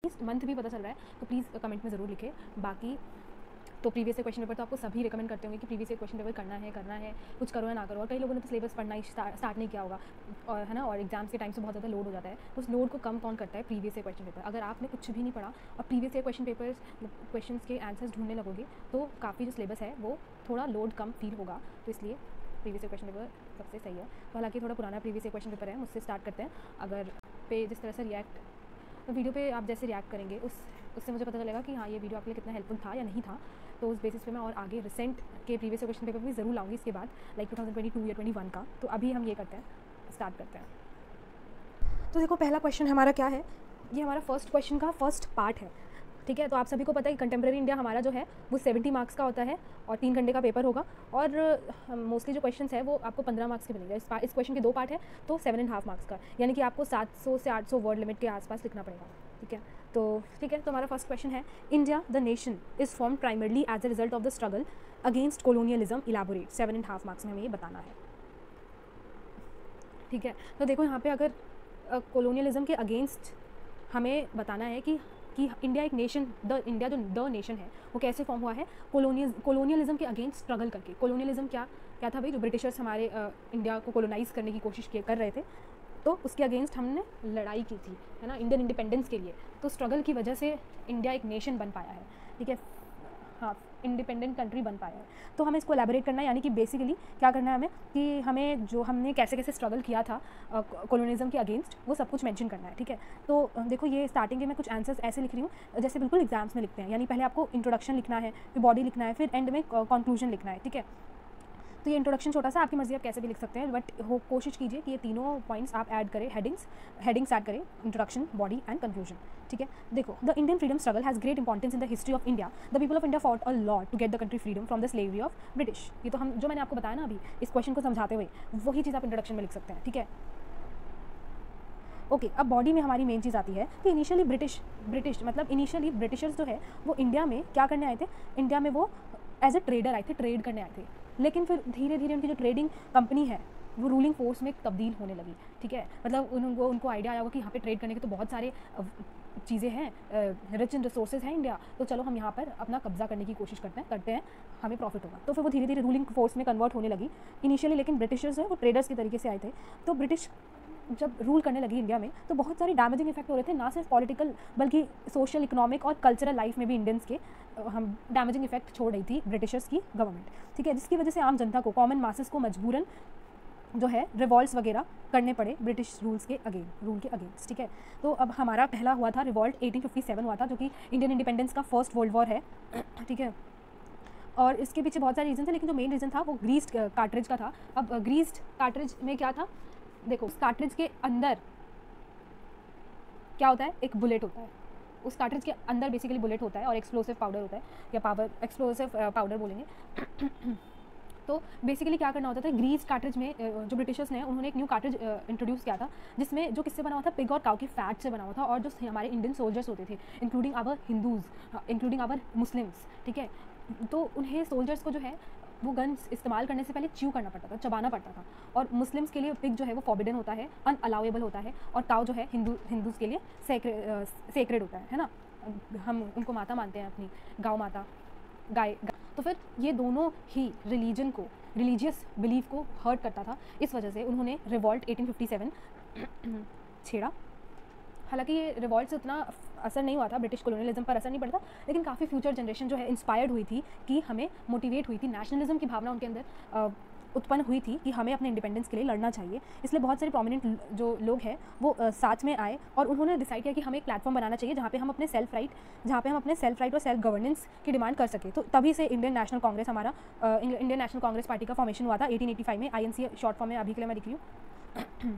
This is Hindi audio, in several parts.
मंथ भी पता चल रहा है तो प्लीज़ कमेंट में ज़रूर लिखें। बाकी तो प्रीवियस ईयर क्वेश्चन पेपर तो आपको सभी रिकमेंड करते होंगे कि प्रीवियस ईयर क्वेश्चन पेपर करना है, कुछ करो या ना करो। और कई लोगों ने तो सिलेबस पढ़ना ही स्टार्ट नहीं किया होगा, और है ना, और एग्जाम्स के टाइम से बहुत ज़्यादा लोड हो जाता है। तो उस लोड को कम कौन करता है? Previous year question paper. अगर आपने कुछ भी नहीं पढ़ा और प्रीवियस ईयर क्वेश्चन के आंसर्स ढूंढने लगोगे तो काफ़ी जो सिलेबस है वो थोड़ा लोड कम फील होगा। तो इसलिए प्रीवियस ईयर क्वेश्चन पेपर सबसे सही है। तो हालांकि थोड़ा पुराना प्रीवियस ईयर क्वेश्चन पेपर है, मुझसे स्टार्ट करते हैं। अगर पे जिस तरह से वीडियो पे आप जैसे रिएक्ट करेंगे उससे मुझे पता चलेगा कि हाँ, ये वीडियो आपके लिए कितना हेल्पफुल था या नहीं था। तो उस बेसिस पे मैं और आगे रिसेंट के प्रीवियस क्वेश्चन पेपर भी ज़रूर लाऊंगी इसके बाद, लाइक 2022 या 21 का। तो अभी हम ये करते हैं, स्टार्ट करते हैं। तो देखो, पहला क्वेश्चन हमारा क्या है, ये हमारा फर्स्ट क्वेश्चन का फर्स्ट पार्ट है, ठीक है। तो आप सभी को पता है कि कंटेम्प्रेरी इंडिया हमारा जो है वो 70 मार्क्स का होता है और 3 घंटे का पेपर होगा। और मोस्टली जो क्वेश्चंस है वो आपको 15 मार्क्स के मिलेंगे। इस क्वेश्चन के 2 पार्ट है तो 7.5 मार्क्स का, यानी कि आपको 700 से 800 वर्ड लिमिट के आसपास लिखना पड़ेगा, ठीक है। तो ठीक है, तो हमारा फर्स्ट क्वेश्चन है, India the nation is form primarily as a result of the struggle against colonialism, elaborate. 7.5 marks में हमें ये बताना है, ठीक है। तो देखो यहाँ पे अगर कोलोनियलिज्म के अगेंस्ट हमें बताना है कि इंडिया एक नेशन, इंडिया जो द नेशन है वो कैसे फॉर्म हुआ है? कोलोनियलिज्म के अगेंस्ट स्ट्रगल करके। कोलोनियलिज्म क्या था भाई? जो ब्रिटिशर्स हमारे इंडिया को कोलोनाइज़ करने की कोशिश कर रहे थे, तो उसके अगेंस्ट हमने लड़ाई की थी, है ना, इंडियन इंडिपेंडेंस के लिए। तो स्ट्रगल की वजह से इंडिया एक नेशन बन पाया है, ठीक है, हाँ, इंडिपेंडेंट कंट्री बन पाया है। तो हमें इसको एलैबोरेट करना है, यानी कि बेसिकली क्या करना है हमें कि हमें जो हमने कैसे कैसे स्ट्रगल किया था कोलोनिज्म के अगेंस्ट, वो सब कुछ मेंशन करना है, ठीक है। तो देखो, ये स्टार्टिंग के मैं कुछ आंसर्स ऐसे लिख रही हूँ जैसे बिल्कुल एग्जाम्स में लिखते हैं, यानी पहले आपको इंट्रोडक्शन लिखना है, फिर बॉडी लिखना है, फिर एंड में कंक्लूजन लिखना है, ठीक है। तो ये इंट्रोडक्शन छोटा सा, आपकी मर्जी, आप कैसे भी लिख सकते हैं, बट कोशिश कीजिए कि ये तीनों पॉइंट्स आप ऐड करें, हेडिंग्स ऐड करें, इंट्रोडक्शन, बॉडी एंड कंक्लूजन, ठीक है। देखो, the Indian freedom struggle has great importance in the history of India. The people of India fought a lot to get the country freedom from the slavery of British. ये तो हम जो मैंने आपको बताया ना अभी इस क्वेश्चन को समझाते हुए, वही चीज़ आप इंट्रोडक्शन में लिख सकते हैं, ठीक है। ओके, अब बॉडी में हमारी मेन चीज़ आती है कि इनिशियली ब्रिटिश मतलब इनिशियली ब्रिटिशर्स जो है वो इंडिया में क्या करने आए थे? इंडिया में वो एज ए ट्रेडर आए थे, ट्रेड करने आए थे। लेकिन फिर धीरे धीरे उनकी जो ट्रेडिंग कंपनी है वो रूलिंग फोर्स में तब्दील होने लगी, ठीक है। मतलब उनको आइडिया आया होगा कि यहाँ पे ट्रेड करने के तो बहुत सारे चीज़ें हैं, रिच इन रिसोर्सेज हैं इंडिया, तो चलो हम यहाँ पर अपना कब्जा करने की कोशिश करते हैं, हमें प्रॉफिट होगा। तो फिर वो धीरे धीरे रूलिंग फोर्स में कन्वर्ट होने लगी इनिशियली। लेकिन ब्रिटिशर्स जो है वो ट्रेडर्स के तरीके से आए थे। तो ब्रिटिश जब रूल करने लगी इंडिया में तो बहुत सारे डैमेजिंग इफेक्ट हो रहे थे, ना सिर्फ पॉलिटिकल बल्कि सोशल, इकोनॉमिक और कल्चरल लाइफ में भी इंडियंस के हम डैमेजिंग इफेक्ट छोड़ रही थी ब्रिटिशर्स की गवर्नमेंट, ठीक है। जिसकी वजह से आम जनता को, कॉमन मासेस को मजबूरन जो है रिवॉल्ट्स वगैरह करने पड़े ब्रिटिश रूल के अगेंस्ट, ठीक है। तो अब हमारा पहला हुआ था रिवॉल्ट 1857 हुआ था, जो कि इंडियन इंडिपेंडेंस का फर्स्ट वर्ल्ड वॉर है, ठीक है। और इसके पीछे बहुत सारे रीज़न थे, लेकिन जो मेन रीज़न था वो ग्रीस्ड कार्ट्रिज का था। अब ग्रीस्ड कार्ट्रिज में क्या था? देखो, उस कार्ट्रिज के अंदर क्या होता है? एक बुलेट होता है। उस कार्ट्रिज के अंदर बेसिकली बुलेट होता है और एक्सप्लोसिव पाउडर होता है, या एक्सप्लोसिव पाउडर बोलेंगे। तो बेसिकली क्या करना होता था, ग्रीस कार्ट्रिज में जो ब्रिटिशर्स ने, उन्होंने एक न्यू कार्ट्रिज इंट्रोड्यूस किया था, जिसमें जो किससे बना हुआ था? पिग और काउ की फैट से बना हुआ था। और जो हमारे इंडियन सोल्जर्स होते थे, including our Hindus, including our Muslims, ठीक है, तो उन्हें सोल्जर्स को जो है वो गन्स इस्तेमाल करने से पहले च्यू करना पड़ता था, चबाना पड़ता था। और मुस्लिम्स के लिए पिग जो है वो फॉरबिडन होता है, अनअलाउएबल होता है, और काउ जो है हिंदूज़ के लिए सेक्रेड होता है ना, हम उनको माता मानते हैं, अपनी गाँव माता, गाय। तो फिर ये दोनों ही रिलीजियस बिलीफ को हर्ट करता था। इस वजह से उन्होंने रिवॉल्ट 1857 छेड़ा। हालांकि ये रिवॉल्ट से उतना असर नहीं हुआ था, ब्रिटिश कॉलोनियलिज्म पर असर नहीं पड़ा था, लेकिन काफ़ी फ्यूचर जनरेशन जो है इंस्पायर्ड हुई थी, कि हमें मोटिवेट हुई थी, नेशनलिज्म की भावना उनके अंदर उत्पन्न हुई थी कि हमें अपने इंडिपेंडेंस के लिए लड़ना चाहिए। इसलिए बहुत सारे प्रोमिनेंट जो लोग हैं वो साथ में आए और उन्होंने डिसाइड किया कि हमें एक प्लेटफॉर्म बनाना चाहिए जहाँ पे हम अपने सेल्फ राइट और सेल्फ गवर्नेंस की डिमांड कर सकें। तो तभी से इंडियन नेशनल कांग्रेस पार्टी का फॉर्मेशन हुआ था 1885 में। INC शॉर्ट फॉर्म में अभी के लिए मैं लिख रही हूँ।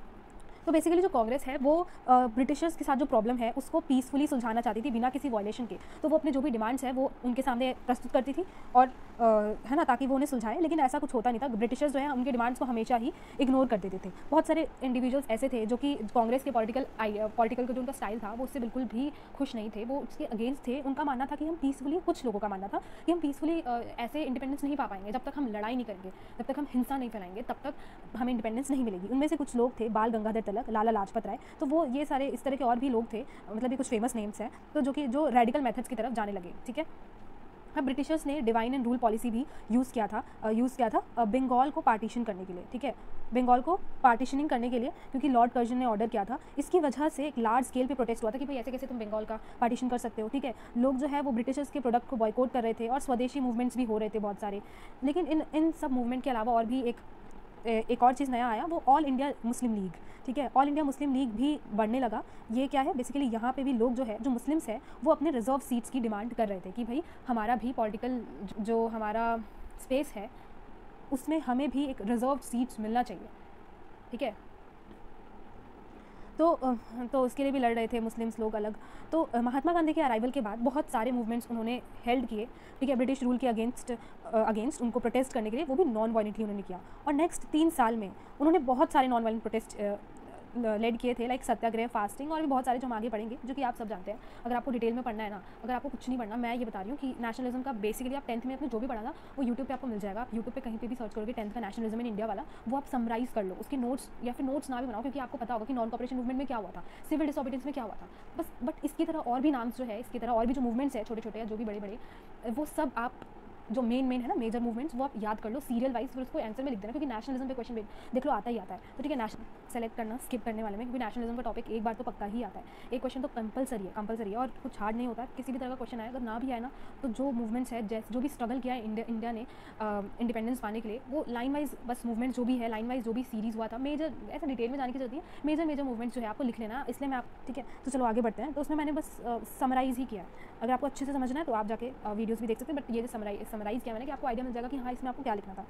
तो बेसिकली जो कांग्रेस है वो ब्रिटिशर्स के साथ जो प्रॉब्लम है उसको पीसफुली सुलझाना चाहती थी, बिना किसी वायलेशन के। तो वो अपने जो भी डिमांड्स है वो उनके सामने प्रस्तुत करती थी, और है ना, ताकि वो उन्हें सुलझाए। लेकिन ऐसा कुछ होता नहीं था, ब्रिटिशर्स जो है उनके डिमांड्स को हमेशा ही इग्नोर कर देते थे। बहुत सारे इंडिविजुअल्स ऐसे थे जो कि कांग्रेस के पॉलिटिकल का जो उनका स्टाइल था वो उससे बिल्कुल भी खुश नहीं थे, वो उसके अगेंस्ट थे। उनका मानना था कि हम पीसफुली, कुछ लोगों का मानना था कि हम पीसफुली ऐसे इंडिपेंडेंस नहीं पा पाएंगे जब तक हम लड़ाई नहीं करेंगे, जब तक हम हिंसा नहीं फैलाएंगे, तब तक हमें इंडिपेंडेंस नहीं मिलेगी। उनमें से कुछ लोग थे बाल गंगाधर तिलक, लाला लाजपत राय, तो वो ये सारे इस तरह के और भी लोग थे, मतलब ये कुछ फेमस नेम्स हैं, तो जो रेडिकल मेथड्स की तरफ जाने लगे। ठीक है, अब ब्रिटिशर्स ने डिवाइन एंड रूल पॉलिसी भी यूज़ किया था बंगाल को पार्टीशन करने के लिए। ठीक है, बंगाल को पार्टीशनिंग करने के लिए, क्योंकि लॉर्ड कर्जन ने ऑर्डर किया था। इसकी वजह से एक लार्ज स्केल पे प्रोटेस्ट हुआ था कि भाई ऐसे कैसे तुम बंगाल का पार्टीशन कर सकते हो। ठीक है, लोग जो है वो ब्रिटिशर्स के प्रोडक्ट को बॉयकॉट कर रहे थे और स्वदेशी मूवमेंट्स भी हो रहे थे बहुत सारे। लेकिन इन सब मूवमेंट के अलावा और भी एक और चीज़ नया आया, वो ऑल इंडिया मुस्लिम लीग। ठीक है, ऑल इंडिया मुस्लिम लीग भी बढ़ने लगा। ये क्या है, बेसिकली यहाँ पे भी लोग जो है, जो मुस्लिम्स है, वो अपने रिजर्व सीट्स की डिमांड कर रहे थे कि भाई हमारा भी पॉलिटिकल जो हमारा स्पेस है उसमें हमें भी एक रिजर्व सीट्स मिलना चाहिए। ठीक है, तो उसके लिए भी लड़ रहे थे मुस्लिम्स लोग अलग। तो महात्मा गांधी के अराइवल के बाद बहुत सारे मूवमेंट्स उन्होंने हेल्ड किए। ठीक है, ब्रिटिश रूल के अगेंस्ट उनको प्रोटेस्ट करने के लिए, वो भी नॉन वायलेंटली उन्होंने किया। और नेक्स्ट 3 साल में उन्होंने बहुत सारे नॉन वायलेंट प्रोटेस्ट लेड किए थे, लाइक सत्याग्रह, फास्टिंग और भी बहुत सारे जो हम आगे पढ़ेंगे, जो कि आप सब जानते हैं। अगर आपको डिटेल में पढ़ना है ना, अगर आपको कुछ नहीं पढ़ना, मैं ये बता रही हूँ कि नेशनलिज्म का बेसिकली आप 10th में अपने जो भी पढ़ा था वो यूट्यूब पे आपको मिल जाएगा। आप यूट्यूब पे कहीं पे भी सर्च करोगे 10th का नेशनलिज्म इन इंडिया वाला, वो आप समराइज कर लो, उसके नोट्स या फिर नोट्स ना भी बनाओ, क्योंकि आपको पता होगा कि नॉन कॉपरेशन मूवमेंट में क्या हुआ था, सिविल डिसोबीडियंस में क्या हुआ था। बस बट इसकी तरह और भी नाम्स जो है, इसकी तरह और भी जो मूवमेंट्स है छोटे छोटे या जो भी बड़े बड़े, वो सब आप जो मेन है ना मेजर मूवमेंट्स, वो आप याद कर लो सीरियल वाइज, फिर उसको आंसर में लिख देना, क्योंकि नेशनलिज्म पे क्वेश्चन देख लो आता ही आता है। तो ठीक है, नेशनल सेलेक्ट करना स्किप करने वाले में, क्योंकि नेशनलिज्म का टॉपिक एक बार तो पक्का ही आता है। एक क्वेश्चन तो कंपलसरी है और कुछ हार्ड नहीं होता। किसी भी तरह का क्वेश्चन आए, अगर ना भी आए ना, तो जो मूवमेंट्स है, जैसे जो भी स्ट्रगल किया है इंडिया ने इंडिपेंडेंस पाने के लिए, वो लाइन वाइज बस मूवमेंट जो भी है, लाइन वाइज जो भी सीरीज़ हुआ था, मेजर ऐसा डिटेल में जाने की जरूरत है, मेजर मूवमेंट्स जो है आपको लिख लेना, इसलिए मैं आप ठीक है। तो चलो आगे बढ़ते हैं। तो उसमें मैंने बस समराइज़ ही किया है। अगर आपको अच्छे से समझना है तो आप जाके वीडियोज़ भी देख सकते हैं, बट ये समराइज़ किया मैंने कि आपको आइडिया मिल जाएगा कि हाँ इसमें आपको क्या लिखना था।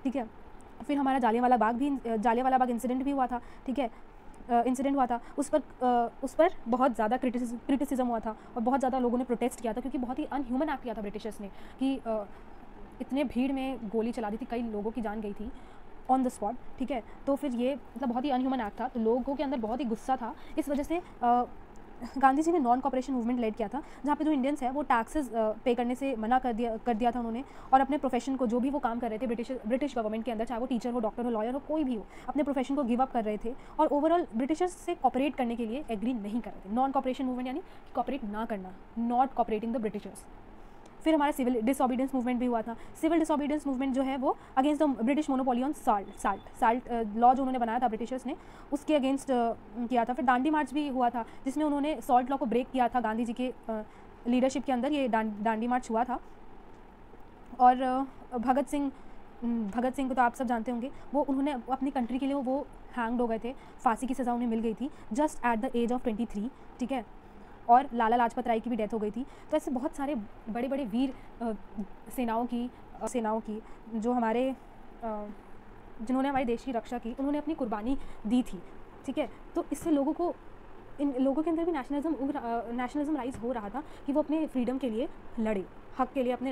ठीक है, फिर हमारा जालियांवाला बाग इंसिडेंट भी हुआ था। ठीक है, इंसिडेंट हुआ था, उस पर बहुत ज़्यादा क्रिटिसिज्म हुआ था और बहुत ज़्यादा लोगों ने प्रोटेस्ट किया था, क्योंकि बहुत ही अनह्यूमन एक्ट किया था ब्रिटिशर्स ने कि इतने भीड़ में गोली चला दी थी, कई लोगों की जान गई थी ऑन द स्पॉट। ठीक है, तो फिर ये मतलब बहुत ही अनह्यूमन एक्ट था, तो लोगों के अंदर बहुत ही गुस्सा था। इस वजह से गांधी जी ने नॉन कॉपरेशन मूवमेंट लीड किया था, जहाँ पे जो इंडियंस है वो टैक्सेस पे करने से मना कर दिया था उन्होंने, और अपने प्रोफेशन को, जो भी वो काम कर रहे थे ब्रिटिश गवर्नमेंट के अंदर, चाहे वो टीचर हो, डॉक्टर हो, लॉयर हो, कोई भी हो, अपने प्रोफेशन को गिव अप कर रहे थे और ओवरऑल ब्रिटिशर्स से कॉपरेट करने के लिए एग्री नहीं कर रहे थे। नॉन कॉपरेशन मूवमेंट यानी कॉपरेट ना करना, नॉट कॉपरेटिंग द ब्रिटिशर्स। फिर हमारा सिविल डिसओबीडियंस मूवमेंट भी हुआ था। सिविल डिसओबीडियंस मूवमेंट जो है वो against the British monopoly on salt law जो उन्होंने बनाया था ब्रिटिशर्स ने, उसके अगेंस्ट किया था। फिर दांडी मार्च भी हुआ था, जिसमें उन्होंने सॉल्ट लॉ को ब्रेक किया था गांधी जी के लीडरशिप के अंदर। ये दांडी मार्च हुआ था। और भगत सिंह को तो आप सब जानते होंगे, वो उन्होंने अपनी कंट्री के लिए वो हैंग्ड हो गए थे, फांसी की सज़ा उन्हें मिल गई थी just at the age of 23। ठीक है, और लाला लाजपत राय की भी डेथ हो गई थी। तो ऐसे बहुत सारे बड़े बड़े वीर सेनाओं की जो हमारे जिन्होंने हमारे देश की रक्षा की, उन्होंने अपनी कुर्बानी दी थी। ठीक है, तो इससे इन लोगों के अंदर भी नेशनलिज्म राइज हो रहा था कि वो अपने फ्रीडम के लिए लड़े, हक के लिए अपने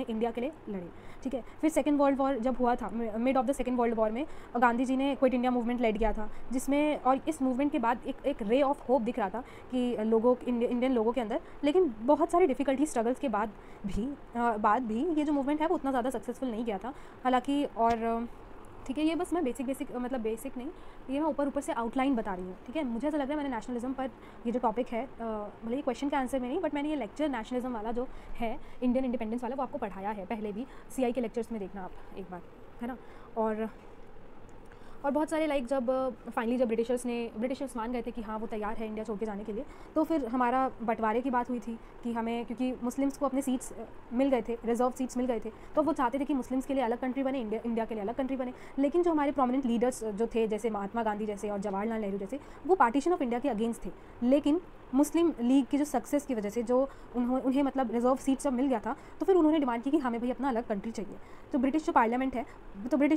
इंडिया के लिए लड़े। ठीक है, फिर सेकेंड वर्ल्ड वॉर जब हुआ था, mid of the second world war में गांधी जी ने क्विट इंडिया मूवमेंट लीड किया था, जिसमें, और इस मूवमेंट के बाद एक रे ऑफ होप दिख रहा था कि इंडियन लोगों के अंदर। लेकिन बहुत सारी डिफ़िकल्टी स्ट्रगल्स के बाद भी ये जो मूवमेंट है वो उतना ज़्यादा सक्सेसफुल नहीं गया था, हालांकि। और ठीक है, ये बस मैं बेसिक नहीं, ये मैं ऊपर से आउटलाइन बता रही हूँ। ठीक है, मुझे ऐसा लग रहा है मैंने नेशनलिज्म पर ये जो टॉपिक है, मतलब ये क्वेश्चन का आंसर में नहीं, बट मैंने ये लेक्चर नेशनलिज्म वाला जो है, इंडियन इंडिपेंडेंस वाला, वो आपको पढ़ाया है पहले भी, CI के लेक्चर्स में देखना आप एक बार, है ना। और बहुत सारे लाइक जब फाइनली जब ब्रिटिशर्स मान गए थे कि हाँ वो तैयार है इंडिया छोड़ के जाने के लिए, तो फिर हमारा बंटवारे की बात हुई थी कि हमें, क्योंकि मुस्लिम्स को अपने सीट्स मिल गए थे, रिजर्व सीट्स मिल गए थे, तो वो चाहते थे कि मुस्लिम्स के लिए अलग कंट्री बने, इंडिया के लिए अलग कंट्री बने। लेकिन जो हमारे प्रोमिनेंट लीडर्स जो थे, जैसे महात्मा गांधी जैसे और जवाहरलाल नेहरू जैसे, वो पार्टीशन ऑफ इंडिया के अगेंस्ट थे। लेकिन मुस्लिम लीग की जो सक्सेस की वजह से जो उन्हें मतलब रिजर्व सीट जब मिल गया था, तो फिर उन्होंने डिमांड की कि हमें भाई अपना अलग कंट्री चाहिए। तो ब्रिटिश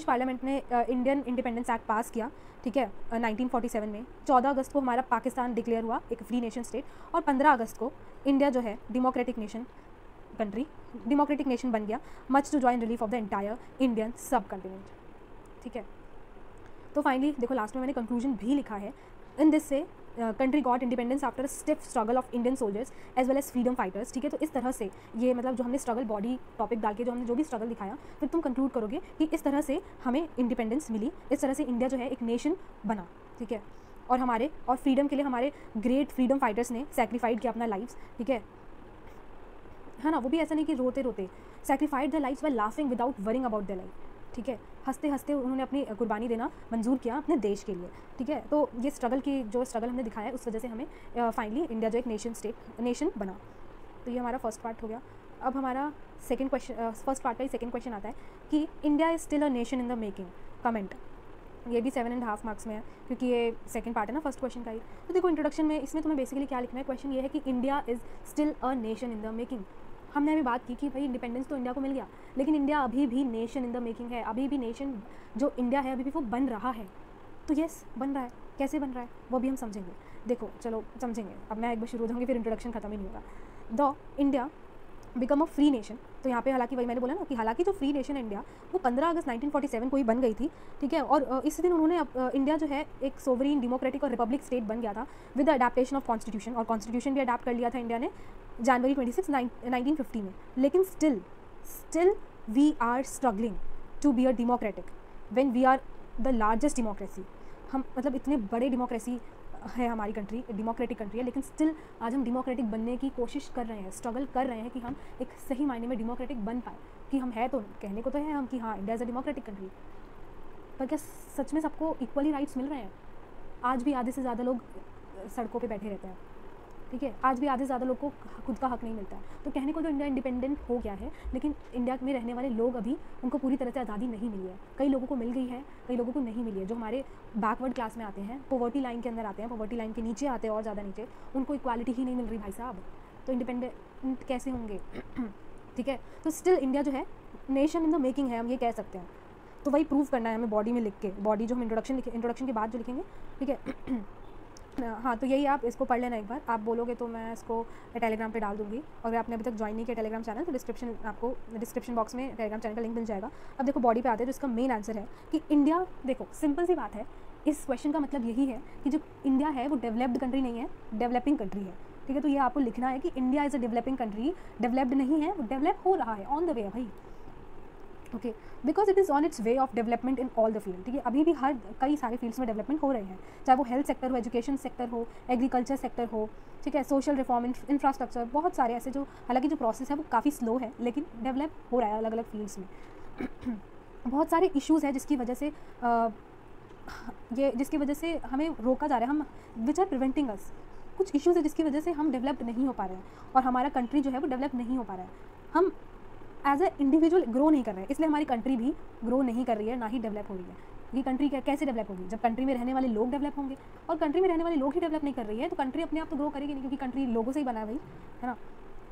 पार्लियामेंट ने इंडियन इंडिपेंडेंस एक्ट पास किया। ठीक है, 1947 में 14 अगस्त को हमारा पाकिस्तान डिक्लेयर हुआ एक फ्री नेशन स्टेट, और 15 अगस्त को इंडिया जो है डेमोक्रेटिक नेशन बन गया, much to join relief of the entire Indian subcontinent. ठीक है, तो फाइनली देखो लास्ट में मैंने कंक्लूजन भी लिखा है, इन दिस से country got independence after stiff struggle of Indian soldiers as well as freedom fighters. ठीक है, तो इस तरह से ये मतलब जो हमने स्ट्रगल बॉडी टॉपिक डाल के जो हमने जो भी स्ट्रगल दिखाया, फिर तुम कंक्लूड करोगे कि इस तरह से हमें इंडिपेंडेंस मिली, इस तरह से इंडिया जो है एक नेशन बना। ठीक है, और हमारे और फ्रीडम के लिए हमारे ग्रेट फ्रीडम फाइटर्स ने सेक्रीफाइड किया अपना लाइफ्स, ठीक है ना। वो भी ऐसा नहीं कि रोते रोते, sacrificed the lifes by laughing without worrying about the life, ठीक है। हंसते हंसते उन्होंने अपनी कुर्बानी देना मंजूर किया अपने देश के लिए, ठीक है। तो ये स्ट्रगल की जो स्ट्रगल हमने दिखाया है उस वजह से हमें फाइनली इंडिया जो एक नेशन बना। तो ये हमारा फर्स्ट पार्ट हो गया। अब हमारा सेकंड क्वेश्चन, फर्स्ट पार्ट का ही सेकंड क्वेश्चन आता है कि India is still a nation in the making, comment. ये भी 7.5 मार्क्स में है क्योंकि ये सेकंड पार्ट है ना फर्स्ट क्वेश्चन का ही। तो देखो इंट्रोडक्शन में इसमें तुम्हें बेसिकली क्या लिखना है, क्वेश्चन ये है कि India is still a nation in the making. हमने अभी बात की कि भाई इंडिपेंडेंस तो इंडिया को मिल गया, लेकिन इंडिया अभी भी नेशन इन द मेकिंग है, अभी भी नेशन जो इंडिया है अभी भी वो बन रहा है। तो यस बन रहा है, कैसे बन रहा है वो भी हम समझेंगे। देखो चलो समझेंगे, अब मैं एक बार शुरू हो जाऊँगी फिर इंट्रोडक्शन खत्म ही नहीं होगा। The India become a free nation, तो यहाँ पे हालांकि वही मैंने बोला ना कि हालांकि जो फ्री नेशन है इंडिया वो 15 अगस्त 1947 को ही बन गई थी, ठीक है। और इस दिन उन्होंने इंडिया जो है एक सोवरीन डेमोक्रेटिक और रिपब्लिक स्टेट बन गया था with the adaptation of constitution, और कॉन्स्टिट्यूशन भी अडेप्ट कर लिया था इंडिया ने जनवरी 26, 1950 में। लेकिन still we are struggling to be a democratic when we are the largest democracy. हम मतलब इतने बड़े डेमोक्रेसी है हमारी कंट्री, डेमोक्रेटिक कंट्री है, लेकिन स्टिल आज हम डेमोक्रेटिक बनने की कोशिश कर रहे हैं, स्ट्रगल कर रहे हैं कि हम एक सही मायने में डेमोक्रेटिक बन पाए। कि हम है तो कहने को तो है हम कि हाँ India is a democratic country, पर क्या सच में सबको इक्वली राइट्स मिल रहे हैं? आज भी आधे से ज़्यादा लोग सड़कों पे बैठे रहते हैं, ठीक है। आज भी आधे से ज़्यादा लोग को खुद का हक नहीं मिलता है। तो कहने को तो इंडिया इंडिपेंडेंट हो गया है, लेकिन इंडिया में रहने वाले लोग अभी उनको पूरी तरह से आज़ादी नहीं मिली है। कई लोगों को मिल गई है, कई लोगों को नहीं मिली है। जो हमारे बैकवर्ड क्लास में आते हैं, पॉवर्टी लाइन के अंदर आते हैं, पॉवर्टी लाइन के नीचे आते हैं और ज़्यादा नीचे, उनको इक्वालिटी ही नहीं मिल रही भाई साहब। तो इंडिपेंडेंट कैसे होंगे? ठीक है। तो स्टिल इंडिया जो है नेशन इन द मेकिंग है, हम ये कह सकते हैं। तो वही प्रूव करना है हमें बॉडी में लिख के, बॉडी जो हम इंट्रोडक्शन के बाद जो लिखेंगे, ठीक है। हाँ तो यही आप इसको पढ़ लेना एक बार, आप बोलोगे तो मैं इसको टेलीग्राम पे डाल दूँगी। अगर आपने अभी तक ज्वाइन नहीं किया टेलीग्राम चैनल तो डिस्क्रिप्शन बॉक्स में टेलीग्राम चैनल का लिंक मिल जाएगा। अब देखो बॉडी पे आते हैं तो इसका मेन आंसर है कि इंडिया, देखो सिंपल सी बात है, इस क्वेश्चन का मतलब यही है कि जो इंडिया है वो डेवलप्ड कंट्री नहीं है, डेवलपिंग कंट्री है, ठीक है। तो ये आपको लिखना है कि India is a developing country, developed नहीं है, वो डेवलप हो रहा है, ऑन द वे है भाई, okay. Because it is on it's way of development in all the field, ठीक है। अभी भी हर कई सारे फील्ड्स में डेवलपमेंट हो रहे हैं, चाहे वो हेल्थ सेक्टर हो, एजुकेशन सेक्टर हो, एग्रीकल्चर सेक्टर हो, ठीक है, सोशल रिफॉर्म, इंफ्रास्ट्रक्चर, बहुत सारे ऐसे जो, हालांकि जो प्रोसेस है वो काफ़ी स्लो है लेकिन डेवलप हो रहा है अलग अलग फील्ड्स में। बहुत सारे इश्यूज़ है जिसकी वजह से हमें रोका जा रहा है, हम विच आर प्रिवेंटिंग अस। कुछ इश्यूज़ है जिसकी वजह से हम डेवलप्ड नहीं हो पा रहे हैं और हमारा कंट्री जो है वो डेवलप नहीं हो पा रहा है। हम एज ए इंडिविजुअल ग्रो नहीं कर रहे हैं, इसलिए हमारी कंट्री भी ग्रो नहीं कर रही है, ना ही डेवलप हो रही है। ये कंट्री कैसे डेवलप होगी? जब कंट्री में रहने वाले लोग डेवलप होंगे, और कंट्री में रहने वाले लोग ही डेवलप नहीं कर रही है तो कंट्री अपने आप तो ग्रो करेगी नहीं, क्योंकि कंट्री लोगों से ही बना है भाई, है ना।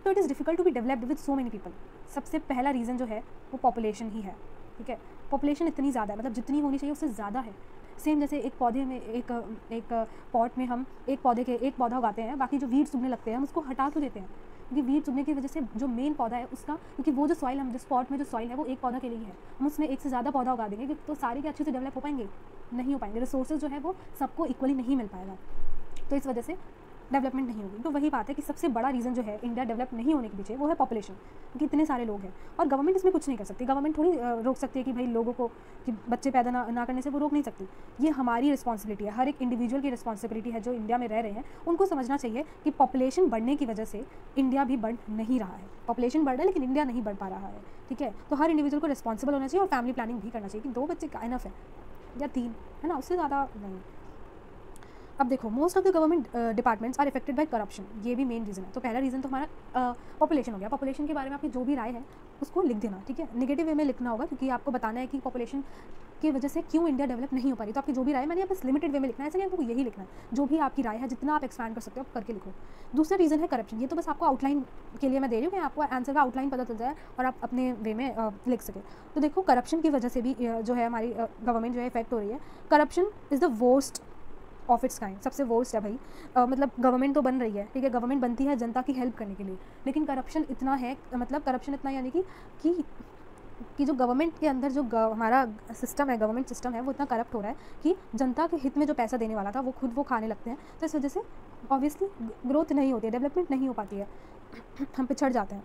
तो it is difficult to be developed with so many people. सबसे पहला रीज़न जो है वो पॉपुलेशन ही है, ठीक है। पॉपुलेशन इतनी ज़्यादा है, मतलब जितनी होनी चाहिए उससे ज़्यादा है। सेम जैसे एक पौधे में एक पॉट में हम एक पौधा उगाते हैं, बाकी जो वीड्स उगने लगते हैं हम उसको हटा क्यों देते हैं? क्योंकि वीड्स उगने की वजह से जो मेन पौधा है उसका, क्योंकि वो जो सॉइल, हम जिस पॉट में जो सॉइल है वो एक पौधा के लिए है, हम उसमें एक से ज़्यादा पौधा उगा देंगे तो सारे के अच्छे से डेवलप हो पाएंगे? नहीं हो पाएंगे। रिसोर्सेज जो है वो सबको इक्वली नहीं मिल पाएगा, तो इस वजह से डेवलपमेंट नहीं होगी। तो वही बात है कि सबसे बड़ा रीज़न जो है इंडिया डेवलप नहीं होने के पीछे वो है पॉपुलेशन, क्योंकि इतने सारे लोग हैं और गवर्नमेंट इसमें कुछ नहीं कर सकती। गवर्नमेंट थोड़ी रोक सकती है कि भाई लोगों को कि बच्चे पैदा ना करने से वो रोक नहीं सकती। ये हमारी रिस्पॉन्सिबिलिटी है, हर एक इंडिविजुअल की रिस्पॉन्सिबिलिटी है जो इंडिया में रह रहे हैं। उनको समझना चाहिए कि पॉपुलेशन बढ़ने की वजह से इंडिया भी बढ़ नहीं रहा है। पॉपुलेशन बढ़ रहा है लेकिन इंडिया नहीं बढ़ पा रहा है, ठीक है। तो हर इंडिविजुअल को रिस्पॉन्सिबल होना चाहिए और फैमिली प्लानिंग भी करना चाहिए कि 2 बच्चे का इनफ है या 3, है ना, उससे ज़्यादा नहीं। अब देखो most of the government departments are affected by corruption, ये भी मेन रीज़न है। तो पहला रीज़न तो हमारा पॉपुलेशन हो गया। पॉपुलेशन के बारे में आपकी जो भी राय है उसको लिख देना, ठीक है। नेगेटिव वे में लिखना होगा क्योंकि आपको बताना है कि पॉपुलेशन की वजह से क्यों इंडिया डेवलप नहीं हो पा रही। तो आपकी जो भी राय है, मैंने बस लिमिटेड वे में लिखना है, ऐसा नहीं आपको यही लिखना है। जो भी आपकी राय है जितना आप एक्सपैंड कर सकते हो आप करके लिखो। दूसरा रीज़न है करप्शन। ये तो बस आपको आउटलाइन के लिए मैं दे रही हूँ कि आपको आंसर का आउटलाइन पता चल जाए और आप अपने वे में लिख सकें। तो देखो करप्शन की वजह से भी जो है हमारी गवर्नमेंट जो है इफेक्ट हो रही है। Corruption is the worst of its kind, सबसे वर्स्ट है भाई। मतलब गवर्नमेंट तो बन रही है, ठीक है, गवर्नमेंट बनती है जनता की हेल्प करने के लिए, लेकिन करप्शन इतना है, मतलब करप्शन इतना यानी कि जो गवर्नमेंट के अंदर जो हमारा सिस्टम है, गवर्नमेंट सिस्टम है, वो इतना करप्ट हो रहा है कि जनता के हित में जो पैसा देने वाला था वो खुद वो खाने लगते हैं। तो इस वजह से ऑब्वियसली ग्रोथ नहीं होती है, डेवलपमेंट नहीं हो पाती है, हम पिछड़ जाते हैं।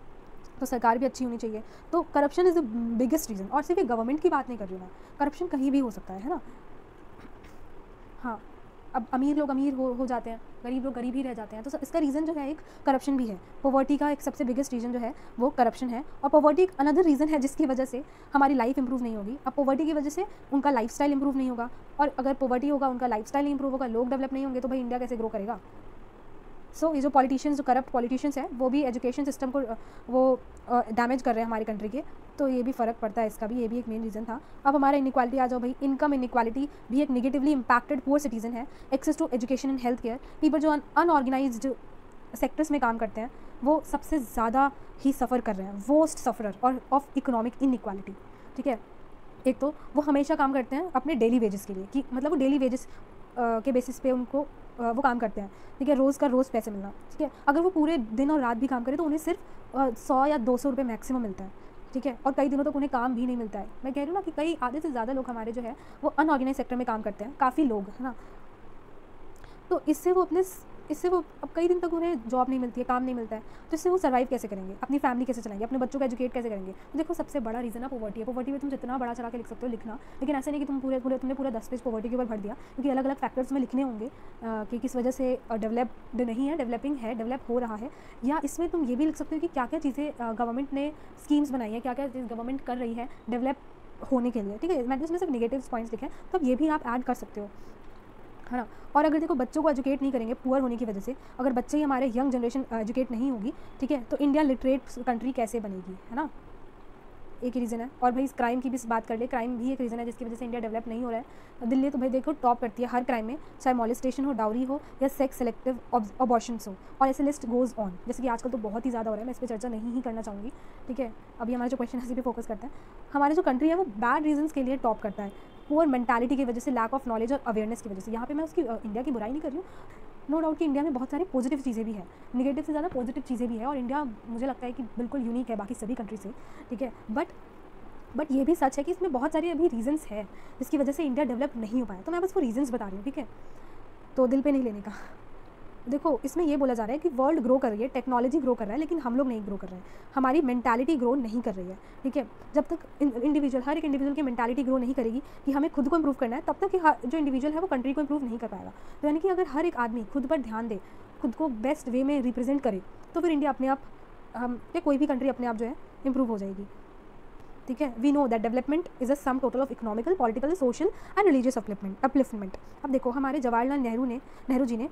तो सरकार भी अच्छी होनी चाहिए। तो corruption is the biggest reason. और सिर्फ गवर्नमेंट की बात नहीं कर रही हूँ मैं, करप्शन कहीं भी हो सकता है ना। हाँ अब अमीर लोग अमीर हो जाते हैं, गरीब लोग गरीब ही रह जाते हैं। तो इसका रीज़न जो है एक करप्शन भी है। पॉवर्टी का एक सबसे बिगेस्ट रीज़न जो है वो करप्शन है। और पॉवर्टी एक अनदर रीज़न है जिसकी वजह से हमारी लाइफ इंप्रूव नहीं होगी। अब पॉवर्टी की वजह से उनका लाइफस्टाइल इंप्रूव नहीं होगा, और अगर पॉवर्टी होगा उनका लाइफस्टाइल नहीं इंप्रूव होगा, लोग डेवलप नहीं होंगे, तो भाई इंडिया कैसे ग्रो करेगा। सो ये जो पॉलिटिशियंस, जो करप्ट पॉलिटिशियंस हैं, वो भी एजुकेशन सिस्टम को वो डैमेज कर रहे हैं हमारी कंट्री के। तो ये भी फ़र्क पड़ता है, इसका भी, ये भी एक मेन रीज़न था। अब हमारा इनइक्वालिटी आ जाओ भाई। इनकम इनइक्वालिटी भी एक नेगेटिवली इम्पैक्टेड पुअर सिटीज़न है। Access to education and health care, people जो अनऑर्गेनाइज्ड सेक्टर्स में काम करते हैं वो सबसे ज़्यादा ही सफ़र कर रहे हैं, वोस्ट सफ़रर और ऑफ इकोनॉमिक इनइक्वालिटी। ठीक है, एक तो वो हमेशा काम करते हैं अपने डेली वेजेस के लिए, कि मतलब वो डेली वेजेस के बेसिस पे उनको वो काम करते हैं। ठीक है, रोज़ का रोज़ पैसे मिलना। ठीक है, अगर वो पूरे दिन और रात भी काम करें तो उन्हें सिर्फ 100 या 200 रुपये मैक्सिमम मिलता है। ठीक है, और कई दिनों तक उन्हें काम भी नहीं मिलता है। मैं कह रही हूँ ना कि कई आधे से ज़्यादा लोग हमारे जो है वो अनऑर्गेनाइज सेक्टर में काम करते हैं, काफ़ी लोग, है ना। तो इससे वो अब कई दिन तक उन्हें जॉब नहीं मिलती है, काम नहीं मिलता है, तो इससे वो सर्वाइव कैसे करेंगे, अपनी फैमिली कैसे चलाएंगे, अपने बच्चों को एजुकेट कैसे करेंगे। तो देखो सबसे बड़ा रीज़न है पॉवर्टी है। पॉवर्टी में तुम जितना बड़ा चला के लिख सकते हो लिखना, लेकिन ऐसा नहीं कि तुमने पूरा 10 पेज पॉवर्टी के ऊपर भर दिया, क्योंकि अलग अलग फैक्टर्स में लिखने होंगे कि किस वजह से डेवलप्ड नहीं है, डेवलपिंग है, डेवलप हो रहा है। या इसमें तुम ये भी लिख सकते हो कि क्या क्या चीज़ें गवर्नमेंट ने स्कीम्स बनाई है, क्या क्या चीज़ गवर्नमेंट कर रही है डेवलप होने के लिए। ठीक है, मैंने इसमें सिर्फ नेगेटिव पॉइंट्स लिखे हैं, तो अब ये भी आप ऐड कर सकते हो, है ना। और अगर देखो बच्चों को एजुकेट नहीं करेंगे पुअर होने की वजह से, अगर बच्चे ही हमारे यंग जनरेशन एजुकेट नहीं होगी, ठीक है, तो इंडिया लिटरेट कंट्री कैसे बनेगी, है ना। एक ही रीज़न है। और भाई इस क्राइम की भी बात कर ले, क्राइम भी एक रीज़न है जिसकी वजह से इंडिया डेवलप नहीं हो रहा है। दिल्ली तो भाई देखो टॉप करती है हर क्राइम में, चाहे मॉलेस्टेशन हो, डाउरी हो, या सेक्स सेलेक्टिव अबॉर्शंस हो, और ऐसे लिस्ट गोज़ ऑन। जैसे कि आजकल तो बहुत ही ज़्यादा हो रहा है, मैं इस पर चर्चा नहीं ही करना चाहूँगी। ठीक है, अभी हमारा जो क्वेश्चन है इसी पे फोकस करते हैं। हमारे जो कंट्री है वो बैड रीजंस के लिए टॉप करता है, पुअर मेंटालिटी की वजह से, लैक ऑफ नॉलेज और अवेयरनेस की वजह से। यहाँ पे मैं उसकी इंडिया की बुराई नहीं कर रही हूँ, नो डाउट कि इंडिया में बहुत सारी पॉजिटिव चीज़ें भी है, नेगेटिव से ज़्यादा पॉजिटिव चीज़ें भी है, और इंडिया मुझे लगता है कि बिल्कुल यूनिक है बाकी सभी कंट्री से। ठीक है, बट ये भी सच है कि इसमें बहुत सारे अभी रीजंस है जिसकी वजह से इंडिया डेवलप नहीं हो पाया। तो मैं बस वो रीजंस बता रही हूँ, ठीक है, तो दिल पे नहीं लेने का। देखो इसमें ये बोला जा रहा है कि वर्ल्ड ग्रो कर रही है, टेक्नोलॉजी ग्रो कर रहा है, लेकिन हम लोग नहीं ग्रो कर रहे हैं, हमारी मेंटालिटी ग्रो नहीं कर रही है। ठीक है, जब तक हर एक इंडिविजुअल की मेंटालिटी ग्रो नहीं करेगी कि हमें खुद को इंप्रूव करना है, तब तक कि जो इंडिविजुअल है वो कंट्री को इंप्रूव नहीं कर पाएगा। तो यानी कि अगर हर एक आदमी खुद पर ध्यान दे, खुद को बेस्ट वे में रिप्रेजेंट करे, तो फिर इंडिया अपने आप या कोई भी कंट्री अपने आप जो है इंप्रूव हो जाएगी। ठीक है, we know that development is a sum total of economical, political, social and religious upliftment. अब देखो हमारे जवाहरलाल नेहरू जी ने